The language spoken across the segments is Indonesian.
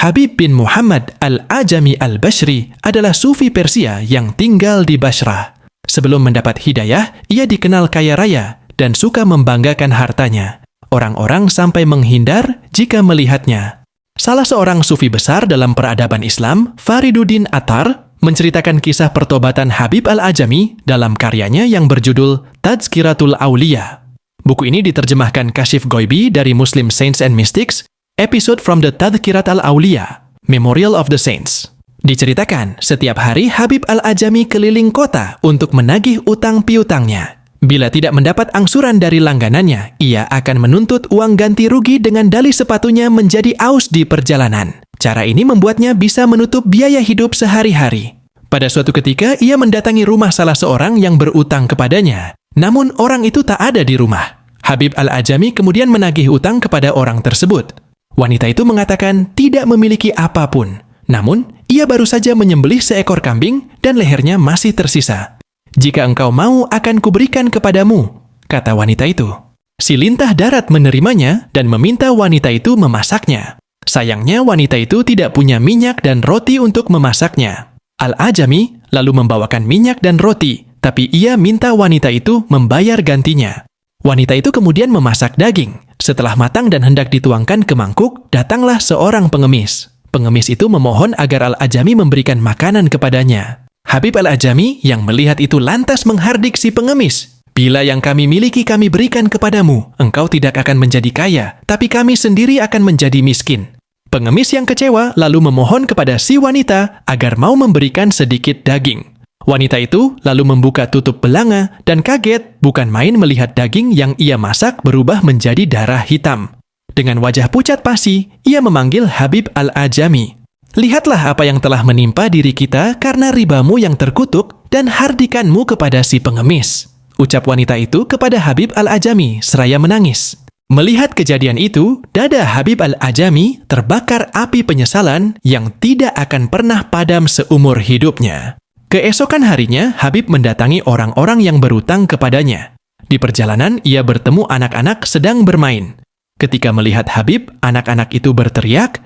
Habib bin Muhammad al-Ajami al-Bashri adalah sufi Persia yang tinggal di Bashrah. Sebelum mendapat hidayah, ia dikenal kaya raya dan suka membanggakan hartanya. Orang-orang sampai menghindar jika melihatnya. Salah seorang sufi besar dalam peradaban Islam, Fariduddin Attar, menceritakan kisah pertobatan Habib al-Ajami dalam karyanya yang berjudul Tazkiratul Auliya. Buku ini diterjemahkan Kashif Ghoibi dari Muslim Saints and Mystics, Episode from the Tadhkirat al-Auliya, Memorial of the Saints. Diceritakan, setiap hari Habib al-Ajami keliling kota untuk menagih utang piutangnya. Bila tidak mendapat angsuran dari langganannya, ia akan menuntut uang ganti rugi dengan dalih sepatunya menjadi aus di perjalanan. Cara ini membuatnya bisa menutup biaya hidup sehari-hari. Pada suatu ketika, ia mendatangi rumah salah seorang yang berutang kepadanya. Namun orang itu tak ada di rumah. Habib al-Ajami kemudian menagih utang kepada orang tersebut. Wanita itu mengatakan tidak memiliki apapun. Namun, ia baru saja menyembelih seekor kambing dan lehernya masih tersisa. Jika engkau mau, akan kuberikan kepadamu, kata wanita itu. Si lintah darat menerimanya dan meminta wanita itu memasaknya. Sayangnya wanita itu tidak punya minyak dan roti untuk memasaknya. Al-Ajami lalu membawakan minyak dan roti, tapi ia minta wanita itu membayar gantinya. Wanita itu kemudian memasak daging. Setelah matang dan hendak dituangkan ke mangkuk, datanglah seorang pengemis. Pengemis itu memohon agar Al-Ajami memberikan makanan kepadanya. Habib al-Ajami yang melihat itu lantas menghardik si pengemis. Bila yang kami miliki kami berikan kepadamu, engkau tidak akan menjadi kaya, tapi kami sendiri akan menjadi miskin. Pengemis yang kecewa lalu memohon kepada si wanita agar mau memberikan sedikit daging. Wanita itu lalu membuka tutup belanga dan kaget bukan main melihat daging yang ia masak berubah menjadi darah hitam. Dengan wajah pucat pasi, ia memanggil Habib al-Ajami. Lihatlah apa yang telah menimpa diri kita karena ribamu yang terkutuk dan hardikanmu kepada si pengemis. Ucap wanita itu kepada Habib al-Ajami seraya menangis. Melihat kejadian itu, dada Habib al-Ajami terbakar api penyesalan yang tidak akan pernah padam seumur hidupnya. Keesokan harinya, Habib mendatangi orang-orang yang berutang kepadanya. Di perjalanan, ia bertemu anak-anak sedang bermain. Ketika melihat Habib, anak-anak itu berteriak,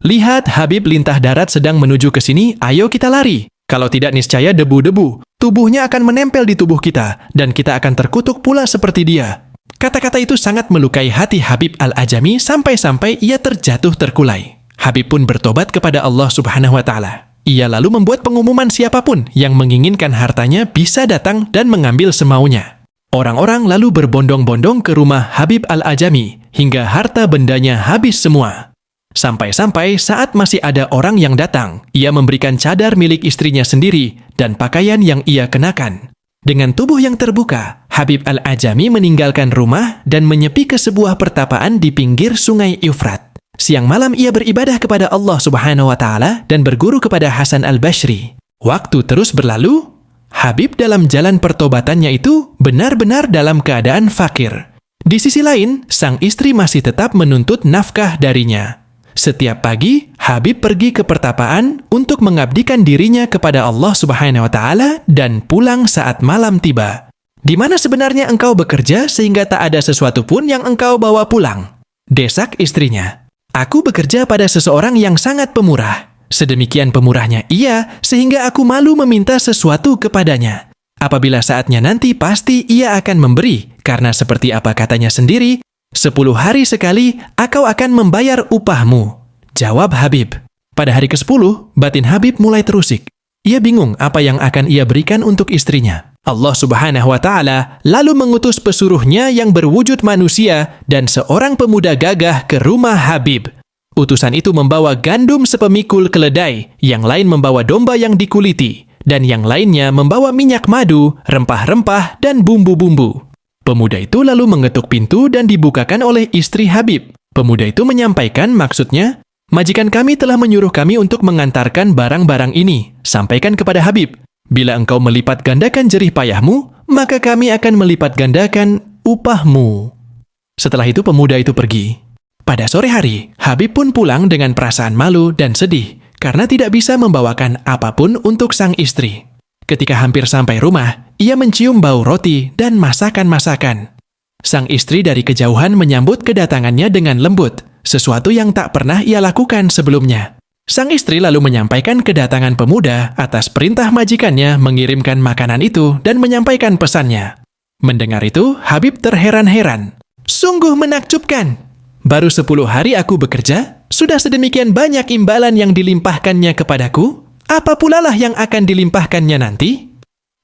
"Lihat, Habib lintah darat sedang menuju ke sini, ayo kita lari. Kalau tidak niscaya debu-debu, tubuhnya akan menempel di tubuh kita, dan kita akan terkutuk pula seperti dia." Kata-kata itu sangat melukai hati Habib al-Ajami sampai-sampai ia terjatuh terkulai. Habib pun bertobat kepada Allah Subhanahu wa Ta'ala. Ia lalu membuat pengumuman siapapun yang menginginkan hartanya bisa datang dan mengambil semaunya. Orang-orang lalu berbondong-bondong ke rumah Habib al-Ajami hingga harta bendanya habis semua. Sampai-sampai saat masih ada orang yang datang, ia memberikan cadar milik istrinya sendiri dan pakaian yang ia kenakan. Dengan tubuh yang terbuka, Habib al-Ajami meninggalkan rumah dan menyepi ke sebuah pertapaan di pinggir sungai Eufrat. Siang malam ia beribadah kepada Allah Subhanahu wa Ta'ala dan berguru kepada Hasan al-Bashri. Waktu terus berlalu, Habib dalam jalan pertobatannya itu benar-benar dalam keadaan fakir. Di sisi lain, sang istri masih tetap menuntut nafkah darinya. Setiap pagi, Habib pergi ke pertapaan untuk mengabdikan dirinya kepada Allah Subhanahu wa Ta'ala dan pulang saat malam tiba. Di mana sebenarnya engkau bekerja sehingga tak ada sesuatu pun yang engkau bawa pulang? Desak istrinya. Aku bekerja pada seseorang yang sangat pemurah. Sedemikian pemurahnya ia, sehingga aku malu meminta sesuatu kepadanya. Apabila saatnya nanti, pasti ia akan memberi, karena seperti apa katanya sendiri, 10 hari sekali, engkau akan membayar upahmu. Jawab Habib. Pada hari ke-10, batin Habib mulai terusik. Ia bingung apa yang akan ia berikan untuk istrinya. Allah Subhanahu wa Ta'ala lalu mengutus pesuruhnya yang berwujud manusia dan seorang pemuda gagah ke rumah Habib. Utusan itu membawa gandum sepemikul keledai, yang lain membawa domba yang dikuliti, dan yang lainnya membawa minyak madu, rempah-rempah, dan bumbu-bumbu. Pemuda itu lalu mengetuk pintu dan dibukakan oleh istri Habib. Pemuda itu menyampaikan maksudnya, "Majikan kami telah menyuruh kami untuk mengantarkan barang-barang ini. Sampaikan kepada Habib. Bila engkau melipat gandakan jerih payahmu, maka kami akan melipat gandakan upahmu." Setelah itu pemuda itu pergi. Pada sore hari, Habib pun pulang dengan perasaan malu dan sedih karena tidak bisa membawakan apapun untuk sang istri. Ketika hampir sampai rumah, ia mencium bau roti dan masakan-masakan. Sang istri dari kejauhan menyambut kedatangannya dengan lembut, sesuatu yang tak pernah ia lakukan sebelumnya. Sang istri lalu menyampaikan kedatangan pemuda atas perintah majikannya mengirimkan makanan itu dan menyampaikan pesannya. Mendengar itu, Habib terheran-heran. Sungguh menakjubkan. Baru 10 hari aku bekerja, sudah sedemikian banyak imbalan yang dilimpahkannya kepadaku? Apa pula lah yang akan dilimpahkannya nanti?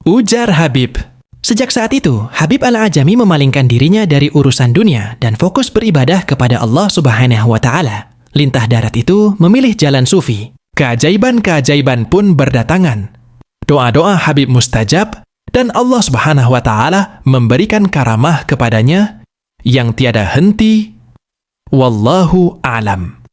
Ujar Habib. Sejak saat itu, Habib Al-Ajami memalingkan dirinya dari urusan dunia dan fokus beribadah kepada Allah Subhanahu wa Ta'ala. Lintah darat itu memilih jalan sufi. Keajaiban-keajaiban pun berdatangan. Doa-doa Habib mustajab dan Allah Subhanahu wa Ta'ala memberikan karamah kepadanya yang tiada henti. Wallahu a'lam.